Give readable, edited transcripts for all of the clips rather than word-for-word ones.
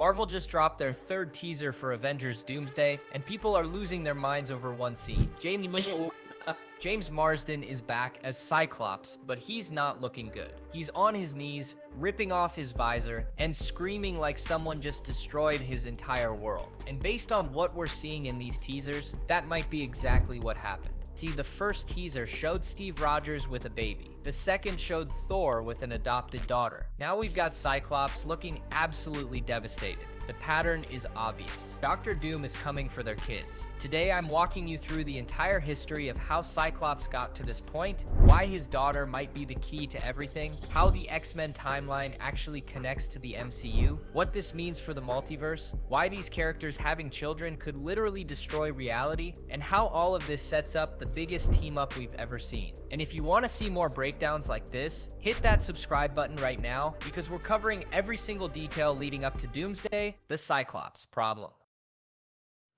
Marvel just dropped their third teaser for Avengers Doomsday, and people are losing their minds over one scene. James Marsden is back as Cyclops, but he's not looking good. He's on his knees, ripping off his visor, and screaming like someone just destroyed his entire world. And based on what we're seeing in these teasers, that might be exactly what happened. See, the first teaser showed Steve Rogers with a baby. The second showed Thor with an adopted daughter. Now we've got Cyclops looking absolutely devastated. The pattern is obvious. Doctor Doom is coming for their kids. Today I'm walking you through the entire history of how Cyclops got to this point, why his daughter might be the key to everything, how the X-Men timeline actually connects to the MCU, what this means for the multiverse, why these characters having children could literally destroy reality, and how all of this sets up the biggest team up we've ever seen. And if you want to see more breakdowns like this, hit that subscribe button right now, because we're covering every single detail leading up to Doomsday, the Cyclops problem.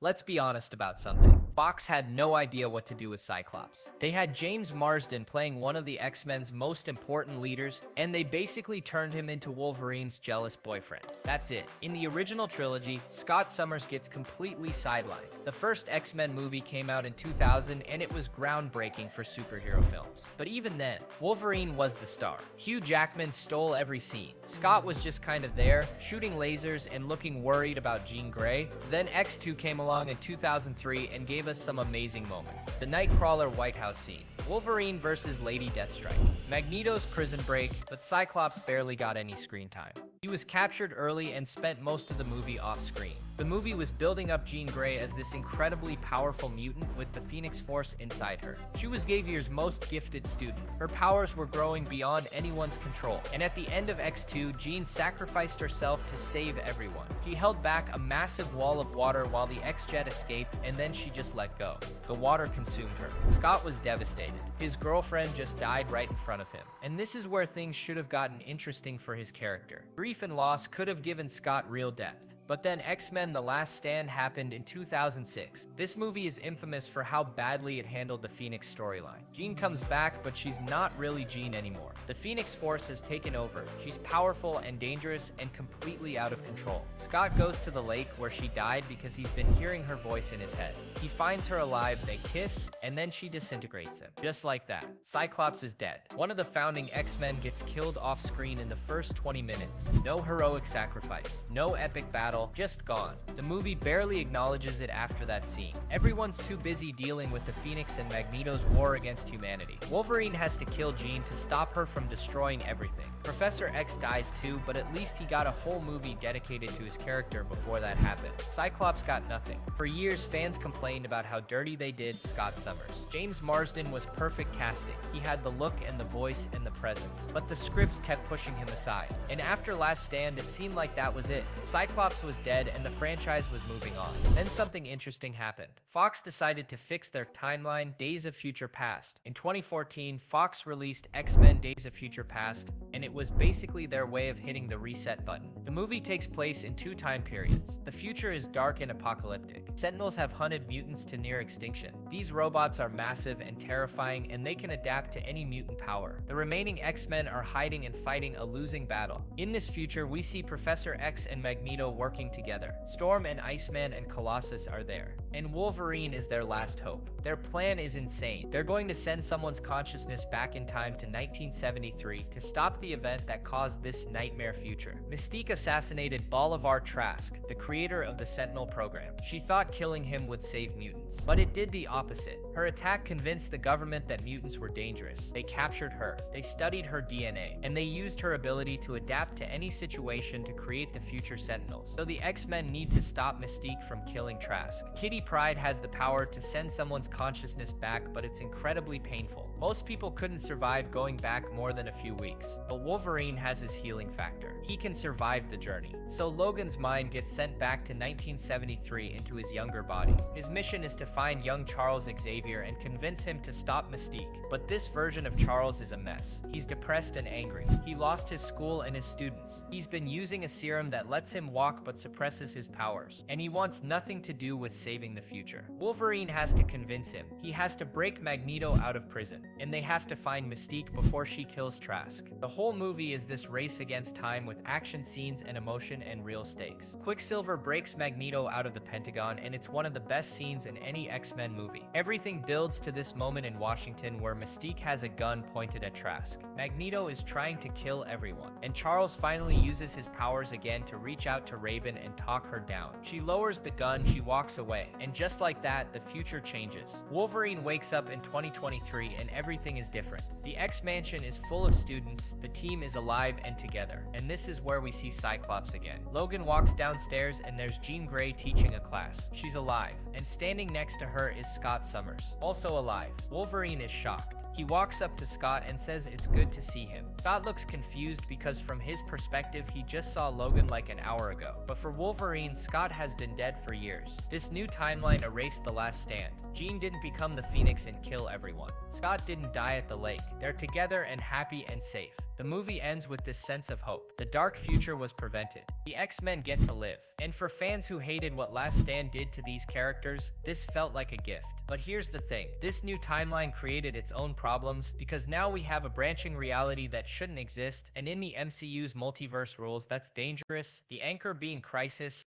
Let's be honest about something. Fox had no idea what to do with Cyclops. They had James Marsden playing one of the X-Men's most important leaders, and they basically turned him into Wolverine's jealous boyfriend. That's it. In the original trilogy, Scott Summers gets completely sidelined. The first X-Men movie came out in 2000, and it was groundbreaking for superhero films. But even then, Wolverine was the star. Hugh Jackman stole every scene. Scott was just kind of there, shooting lasers and looking worried about Jean Grey. Then X2 came along in 2003 and gave us some amazing moments. The Nightcrawler White House scene, Wolverine versus Lady Deathstrike, Magneto's prison break, but Cyclops barely got any screen time. He was captured early and spent most of the movie off screen. The movie was building up Jean Grey as this incredibly powerful mutant with the Phoenix Force inside her. She was Xavier's most gifted student. Her powers were growing beyond anyone's control. And at the end of X2, Jean sacrificed herself to save everyone. She held back a massive wall of water while the X-Jet escaped, and then she just let go. The water consumed her. Scott was devastated. His girlfriend just died right in front of him. And this is where things should have gotten interesting for his character. Grief and loss could have given Scott real depth. But then X-Men The Last Stand happened in 2006. This movie is infamous for how badly it handled the Phoenix storyline. Jean comes back, but she's not really Jean anymore. The Phoenix Force has taken over. She's powerful and dangerous and completely out of control. Scott goes to the lake where she died because he's been hearing her voice in his head. He finds her alive, they kiss, and then she disintegrates him. Just like that, Cyclops is dead. One of the founding X-Men gets killed off screen in the first 20 minutes. No heroic sacrifice, no epic battle, just gone. The movie barely acknowledges it after that scene. Everyone's too busy dealing with the Phoenix and Magneto's war against humanity. Wolverine has to kill Jean to stop her from destroying everything. Professor X dies too, but at least he got a whole movie dedicated to his character before that happened. Cyclops got nothing. For years, fans complained about how dirty they did Scott Summers. James Marsden was perfect casting. He had the look and the voice and the presence, but the scripts kept pushing him aside. And after Last Stand, it seemed like that was it. Cyclops was dead and the franchise was moving on. Then something interesting happened. Fox decided to fix their timeline, Days of Future Past. In 2014, Fox released X-Men Days of Future Past, and it was basically their way of hitting the reset button. The movie takes place in two time periods. The future is dark and apocalyptic. Sentinels have hunted mutants to near extinction. These robots are massive and terrifying, and they can adapt to any mutant power. The remaining X-Men are hiding and fighting a losing battle. In this future, we see Professor X and Magneto working together. Storm and Iceman and Colossus are there. And Wolverine is their last hope. Their plan is insane. They're going to send someone's consciousness back in time to 1973 to stop the event that caused this nightmare future. Mystique assassinated Bolivar Trask, the creator of the Sentinel program. She thought killing him would save mutants, but it did the opposite. Her attack convinced the government that mutants were dangerous. They captured her, they studied her DNA, and they used her ability to adapt to any situation to create the future Sentinels. So the X-Men need to stop Mystique from killing Trask. Kitty Pryde has the power to send someone's consciousness back, but it's incredibly painful. Most people couldn't survive going back more than a few weeks, but Wolverine has his healing factor. He can survive the journey. So Logan's mind gets sent back to 1973 into his younger body. His mission is to find young Charles Xavier and convince him to stop Mystique. But this version of Charles is a mess. He's depressed and angry. He lost his school and his students. He's been using a serum that lets him walk but but suppresses his powers, and he wants nothing to do with saving the future. Wolverine has to convince him. He has to break Magneto out of prison, and they have to find Mystique before she kills Trask. The whole movie is this race against time with action scenes and emotion and real stakes. Quicksilver breaks Magneto out of the Pentagon, and it's one of the best scenes in any X-Men movie. Everything builds to this moment in Washington where Mystique has a gun pointed at Trask. Magneto is trying to kill everyone, and Charles finally uses his powers again to reach out to Raven and talk her down. She lowers the gun, she walks away, and just like that, the future changes. Wolverine wakes up in 2023 and everything is different. The X-Mansion is full of students, the team is alive and together, and this is where we see Cyclops again. Logan walks downstairs and there's Jean Grey teaching a class. She's alive, and standing next to her is Scott Summers, also alive. Wolverine is shocked. He walks up to Scott and says it's good to see him. Scott looks confused because from his perspective, he just saw Logan like an hour ago. But for Wolverine, Scott has been dead for years. This new timeline erased the last stand. Jean didn't become the Phoenix and kill everyone. Scott didn't die at the lake. They're together and happy and safe. The movie ends with this sense of hope. The dark future was prevented. The X-Men get to live. And for fans who hated what Last Stand did to these characters, this felt like a gift. But here's the thing. This new timeline created its own problems because now we have a branching reality that shouldn't exist, and in the MCU's multiverse rules, that's dangerous. The anchor being Crisis.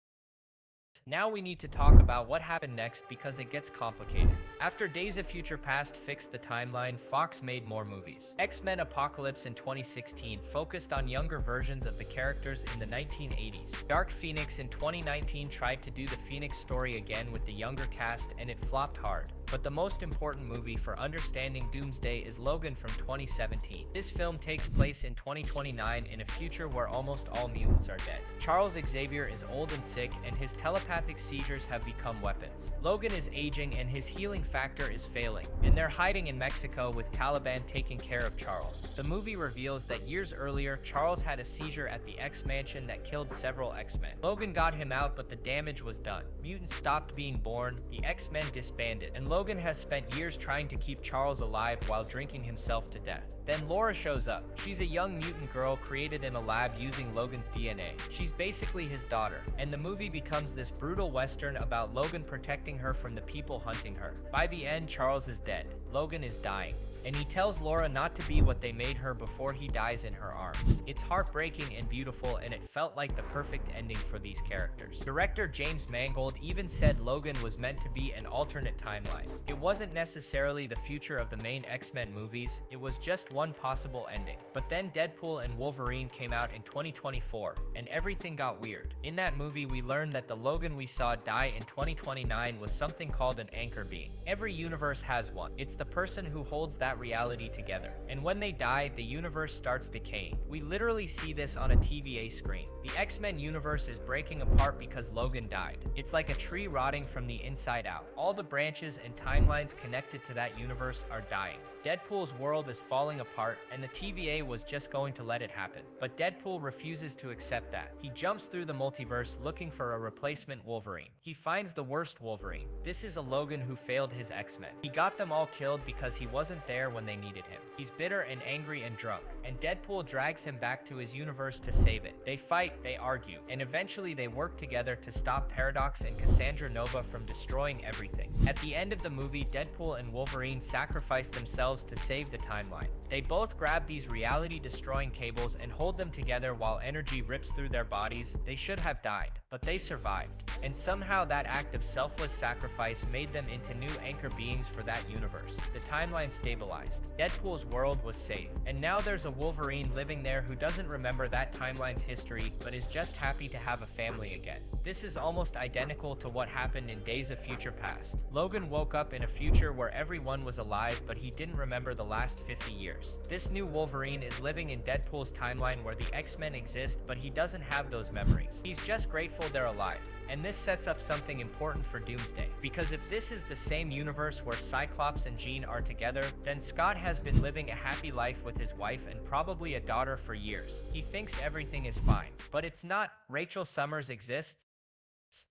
Now we need to talk about what happened next because it gets complicated. After Days of Future Past fixed the timeline, Fox made more movies. X-Men Apocalypse in 2016 focused on younger versions of the characters in the 1980s. Dark Phoenix in 2019 tried to do the Phoenix story again with the younger cast, and it flopped hard. But the most important movie for understanding Doomsday is Logan from 2017. This film takes place in 2029 in a future where almost all mutants are dead. Charles Xavier is old and sick, and his telepathic seizures have become weapons. Logan is aging and his healing factor is failing, and they're hiding in Mexico with Caliban taking care of Charles. The movie reveals that years earlier, Charles had a seizure at the X-Mansion that killed several X-Men. Logan got him out, but the damage was done. Mutants stopped being born, the X-Men disbanded, and Logan has spent years trying to keep Charles alive while drinking himself to death. Then Laura shows up. She's a young mutant girl created in a lab using Logan's DNA. She's basically his daughter, and the movie becomes this brutal western about Logan protecting her from the people hunting her. By the end, Charles is dead. Logan is dying, and he tells Laura not to be what they made her before he dies in her arms. It's heartbreaking and beautiful, and it felt like the perfect ending for these characters. Director James Mangold even said Logan was meant to be an alternate timeline. It wasn't necessarily the future of the main X-Men movies, it was just one possible ending. But then Deadpool and Wolverine came out in 2024, and everything got weird. In that movie, we learned that the Logan we saw die in 2029 was something called an anchor being. Every universe has one. It's the person who holds that reality together. And when they die, the universe starts decaying. We literally see this on a TVA screen. The X-Men universe is breaking apart because Logan died. It's like a tree rotting from the inside out. All the branches and timelines connected to that universe are dying. Deadpool's world is falling apart, and the TVA was just going to let it happen. But Deadpool refuses to accept that. He jumps through the multiverse looking for a replacement Wolverine. He finds the worst Wolverine. This is a Logan who failed his X-Men. He got them all killed because he wasn't there when they needed him. He's bitter and angry and drunk, and Deadpool drags him back to his universe to save it. They fight, they argue, and eventually they work together to stop Paradox and Cassandra Nova from destroying everything. At the end of the movie, Deadpool and Wolverine sacrifice themselves to save the timeline. They both grab these reality-destroying cables and hold them together while energy rips through their bodies. They should have died, but they survived. And somehow that act of selfless sacrifice made them into new anchor beings for that universe. The timeline stabilized. Deadpool's world was safe. And now there's a Wolverine living there who doesn't remember that timeline's history, but is just happy to have a family again. This is almost identical to what happened in Days of Future Past. Logan woke up in a future where everyone was alive, but he didn't remember the last 50 years. This new Wolverine is living in Deadpool's timeline where the X-Men exist, but he doesn't have those memories. He's just grateful they're alive. And this sets up something important for Doomsday. Because if this is the same universe where Cyclops and Jean are together, then Scott has been living a happy life with his wife and probably a daughter for years. He thinks everything is fine. But it's not. Rachel Summers exists,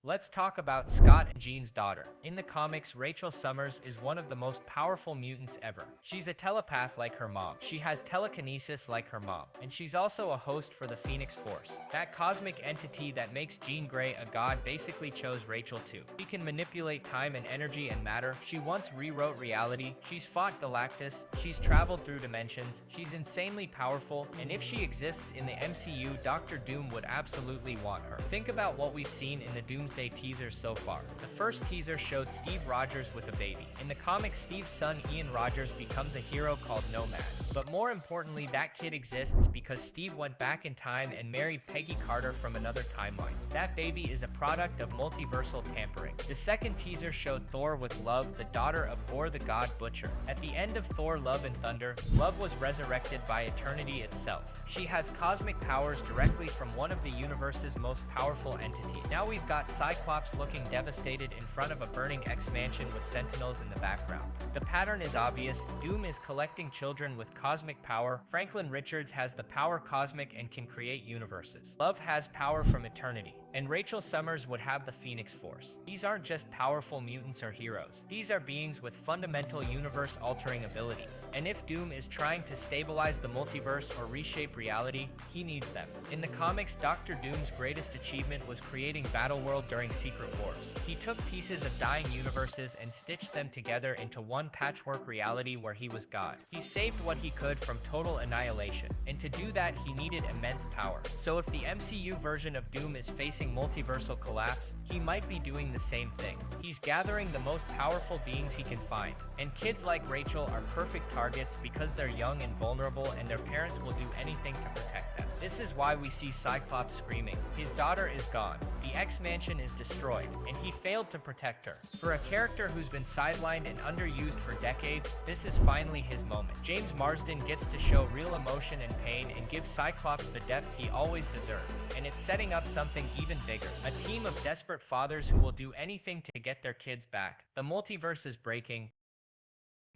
Let's talk about Scott and Jean's daughter. In the comics, Rachel Summers is one of the most powerful mutants ever. She's a telepath like her mom. She has telekinesis like her mom. And she's also a host for the Phoenix Force. That cosmic entity that makes Jean Grey a god basically chose Rachel too. She can manipulate time and energy and matter. She once rewrote reality. She's fought Galactus. She's traveled through dimensions. She's insanely powerful. And if she exists in the MCU, Doctor Doom would absolutely want her. Think about what we've seen in the Doomsday teasers so far. The first teaser showed Steve Rogers with a baby. In the comics, Steve's son Ian Rogers becomes a hero called Nomad. But more importantly, that kid exists because Steve went back in time and married Peggy Carter from another timeline. That baby is a product of multiversal tampering. The second teaser showed Thor with Love, the daughter of Thor the God Butcher. At the end of Thor Love and Thunder, Love was resurrected by eternity itself. She has cosmic powers directly from one of the universe's most powerful entities. Now we've got Cyclops looking devastated in front of a burning X-Mansion with Sentinels in the background. The pattern is obvious. Doom is collecting children with cosmic power. Franklin Richards has the power cosmic and can create universes. Love has power from eternity. And Rachel Summers would have the Phoenix Force. These aren't just powerful mutants or heroes. These are beings with fundamental universe-altering abilities. And if Doom is trying to stabilize the multiverse or reshape reality, he needs them. In the comics, Doctor Doom's greatest achievement was creating Battleworld during Secret Wars. He took pieces of dying universes and stitched them together into one patchwork reality where he was God. He saved what he could from total annihilation. And to do that, he needed immense power. So if the MCU version of Doom is facing multiversal collapse, he might be doing the same thing. He's gathering the most powerful beings he can find. And kids like Rachel are perfect targets because they're young and vulnerable and their parents will do anything to protect them. This is why we see Cyclops screaming. His daughter is gone. The X-Mansion is destroyed, and he failed to protect her. For a character who's been sidelined and underused for decades, this is finally his moment. James Marsden gets to show real emotion and pain and give Cyclops the depth he always deserved. And it's setting up something even bigger. A team of desperate fathers who will do anything to get their kids back. The multiverse is breaking.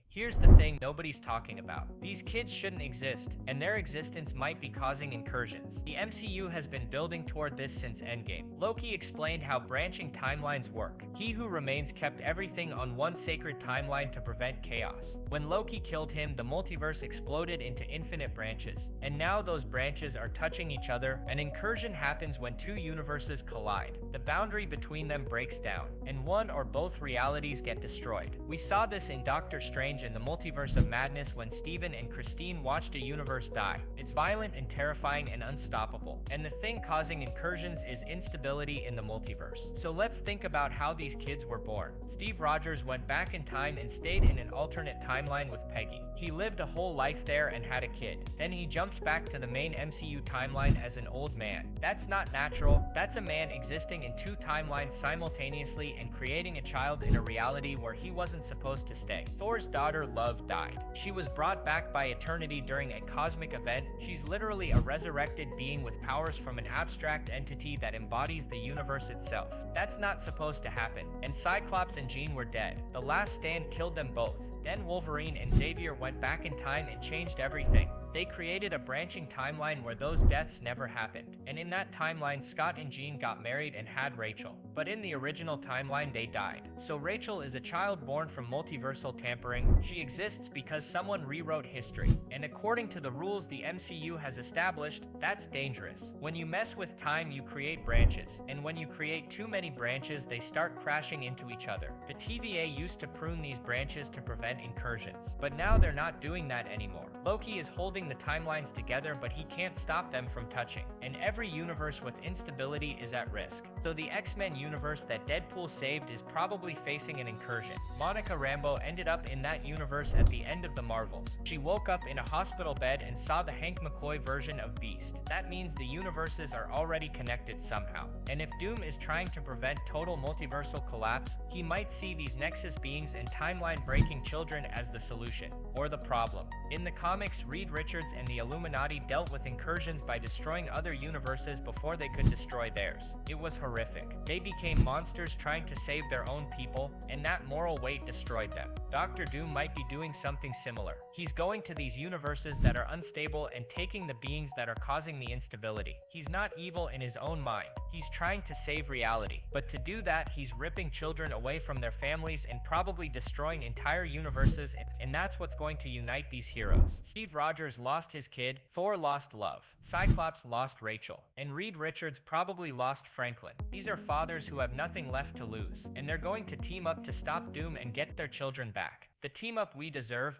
Here's the thing nobody's talking about. These kids shouldn't exist, and their existence might be causing incursions. The MCU has been building toward this since Endgame. Loki explained how branching timelines work. He who remains kept everything on one sacred timeline to prevent chaos. When Loki killed him, the multiverse exploded into infinite branches, and now those branches are touching each other. An incursion happens when two universes collide. The boundary between them breaks down, and one or both realities get destroyed. We saw this in Doctor Strange in the Multiverse of Madness when Steven and Christine watched a universe die. It's violent and terrifying and unstoppable. And the thing causing incursions is instability in the multiverse. So let's think about how these kids were born. Steve Rogers went back in time and stayed in an alternate timeline with Peggy. He lived a whole life there and had a kid. Then he jumped back to the main MCU timeline as an old man. That's not natural. That's a man existing in two timelines simultaneously and creating a child in a reality where he wasn't supposed to stay. Thor's daughter Love died. She was brought back by eternity during a cosmic event. She's literally a resurrected being with powers from an abstract entity that embodies the universe itself. That's not supposed to happen. And Cyclops and Jean were dead. The Last Stand killed them both. Then Wolverine and Xavier went back in time and changed everything. They created a branching timeline where those deaths never happened. And in that timeline, Scott and Jean got married and had Rachel. But in the original timeline, they died. So Rachel is a child born from multiversal tampering. She exists because someone rewrote history. And according to the rules the MCU has established, that's dangerous. When you mess with time, you create branches. And when you create too many branches, they start crashing into each other. The TVA used to prune these branches to prevent incursions. But now they're not doing that anymore. Loki is holding the timelines together, but he can't stop them from touching. And every universe with instability is at risk. So the X-Men universe that Deadpool saved is probably facing an incursion. Monica Rambeau ended up in that universe at the end of the Marvels. She woke up in a hospital bed and saw the Hank McCoy version of Beast. That means the universes are already connected somehow. And if Doom is trying to prevent total multiversal collapse, he might see these Nexus beings and timeline-breaking children as the solution, or the problem. In the comics, Reed Richards Richards and the Illuminati dealt with incursions by destroying other universes before they could destroy theirs. It was horrific. They became monsters trying to save their own people, and that moral weight destroyed them. Doctor Doom might be doing something similar. He's going to these universes that are unstable and taking the beings that are causing the instability. He's not evil in his own mind. He's trying to save reality. But to do that, he's ripping children away from their families and probably destroying entire universes, and that's what's going to unite these heroes. Steve Rogers lost his kid, Thor lost love, Cyclops lost Rachel, and Reed Richards probably lost Franklin. These are fathers who have nothing left to lose, and they're going to team up to stop Doom and get their children back. The team up we deserve.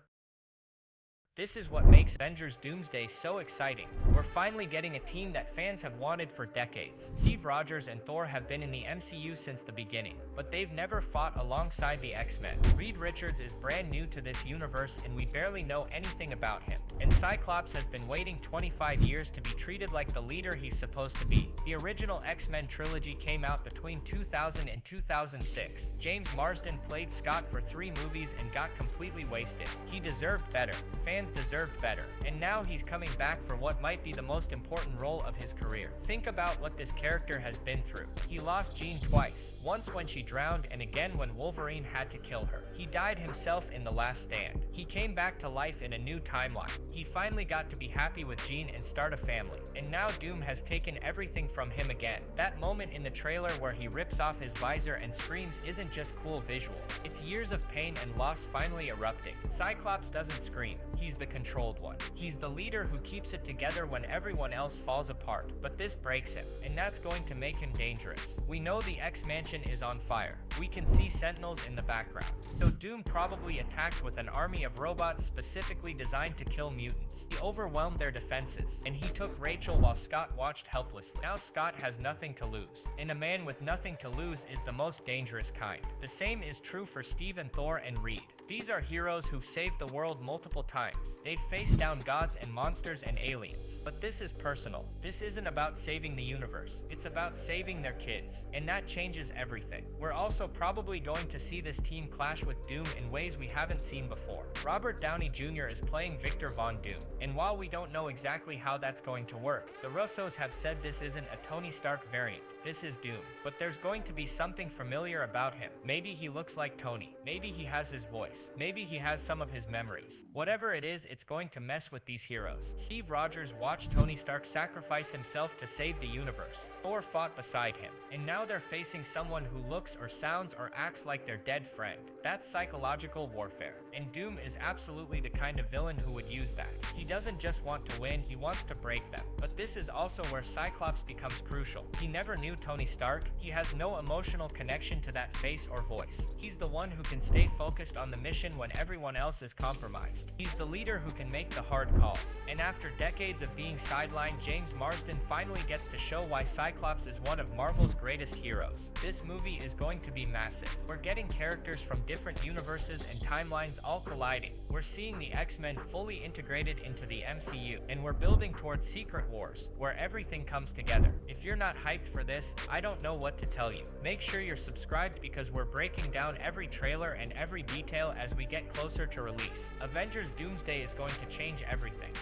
This is what makes Avengers Doomsday so exciting. We're finally getting a team that fans have wanted for decades. Steve Rogers and Thor have been in the MCU since the beginning, but they've never fought alongside the X-Men. Reed Richards is brand new to this universe and we barely know anything about him. And Cyclops has been waiting 25 years to be treated like the leader he's supposed to be. The original X-Men trilogy came out between 2000 and 2006. James Marsden played Scott for 3 movies and got completely wasted. He deserved better. Fans deserved better. And now he's coming back for what might be the most important role of his career. Think about what this character has been through. He lost Jean twice. Once when she drowned and again when Wolverine had to kill her. He died himself in The Last Stand. He came back to life in a new timeline. He finally got to be happy with Jean and start a family. And now Doom has taken everything from him again. That moment in the trailer where he rips off his visor and screams isn't just cool visuals. It's years of pain and loss finally erupting. Cyclops doesn't scream. He's the controlled one. He's the leader who keeps it together when everyone else falls apart. But this breaks him, and that's going to make him dangerous. We know the X-Mansion is on fire. We can see Sentinels in the background. So Doom probably attacked with an army of robots specifically designed to kill mutants. He overwhelmed their defenses, and he took Rachel while Scott watched helplessly. Now Scott has nothing to lose, and a man with nothing to lose is the most dangerous kind. The same is true for Steve and Thor and Reed. These are heroes who've saved the world multiple times. They've faced down gods and monsters and aliens. But this is personal. This isn't about saving the universe. It's about saving their kids. And that changes everything. We're also probably going to see this team clash with Doom in ways we haven't seen before. Robert Downey Jr. is playing Victor Von Doom. And while we don't know exactly how that's going to work, the Russos have said this isn't a Tony Stark variant. This is Doom. But there's going to be something familiar about him. Maybe he looks like Tony. Maybe he has his voice. Maybe he has some of his memories. Whatever it is, it's going to mess with these heroes. Steve Rogers watched Tony Stark sacrifice himself to save the universe. Thor fought beside him. And now they're facing someone who looks or sounds or acts like their dead friend. That's psychological warfare. And Doom is absolutely the kind of villain who would use that. He doesn't just want to win, he wants to break them. But this is also where Cyclops becomes crucial. He never knew Tony Stark. He has no emotional connection to that face or voice. He's the one who can stay focused on the mission when everyone else is compromised. He's the leader who can make the hard calls. And after decades of being sidelined, James Marsden finally gets to show why Cyclops is one of Marvel's greatest heroes. This movie is going to be massive. We're getting characters from different universes and timelines all colliding. We're seeing the X-Men fully integrated into the MCU, and we're building towards Secret Wars, where everything comes together. If you're not hyped for this, I don't know what to tell you. Make sure you're subscribed because we're breaking down every trailer and every detail as we get closer to release. Avengers Doomsday is going to change everything.